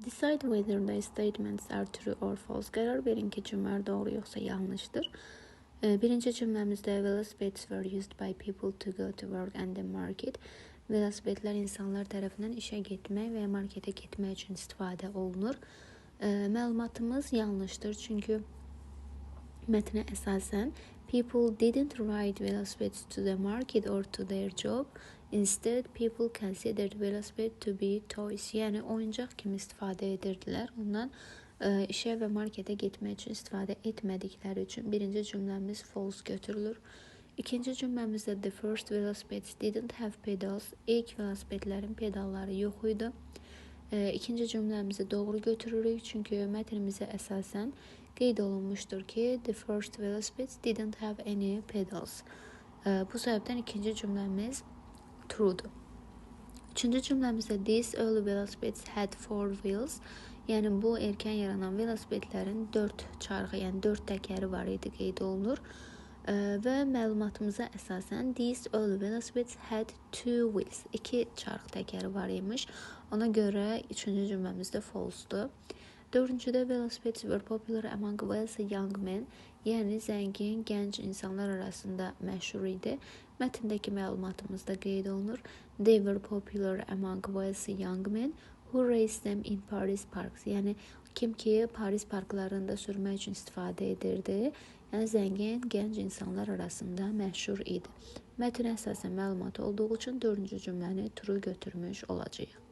Decide whether the statements are true or false. Qərar verin ki, cümlələr doğru yoxsa yanlışdır. Birinci cümləmizdə velosipeds were used by people to go to work and the market. Velosipedlər insanlar tərəfindən işə getmək və ya marketə getmək üçün istifadə olunur. Məlumatımız yanlışdır, çünki mətnə əsasən people didn't ride velocipedes to the market or to their job. Instead, people considered velocipede to be toys. Yəni oyuncaq kimi istifadə edirdilər. Ondan işə və marketə getmək üçün istifadə etmədikləri üçün birinci cümləmiz false götürülür. İkinci cümləmizdə the first velocipedes didn't have pedals. İlk velosipedlərin pedalları yox idi. İkinci cümləmizi doğru götürürük, çünki mətnimizə əsasən qeyd olunmuşdur ki, the first velocipedes didn't have any pedals. Bu səbəbdən ikinci cümləmiz true'dur. Üçüncü cümləmizdə these early velocipedes had 4 wheels. Yəni bu erkən yaranan velosipedlərin 4 çarxı, yəni 4 təkəri var idi qeyd olunur. Və məlumatımıza əsasən these early velocipedes had 2 wheels. 2 çarx təkəri var imiş. Ona görə üçüncü cümləmizdə false-dur. Dördüncüdə velocipedes were popular among wealthy young men. Yəni zəngin, gənc insanlar arasında məşhur idi. Mətndəki məlumatımızda qeyd olunur. They were popular among wealthy young men who raced them in Paris parks. Yəni kim ki Paris parklarında sürmək üçün istifadə edirdi. Yəni zəngin, gənc insanlar arasında məşhur idi. Mətnə əsasən məlumat olduğu üçün dördüncü cümləni true götürmüş olacağıq.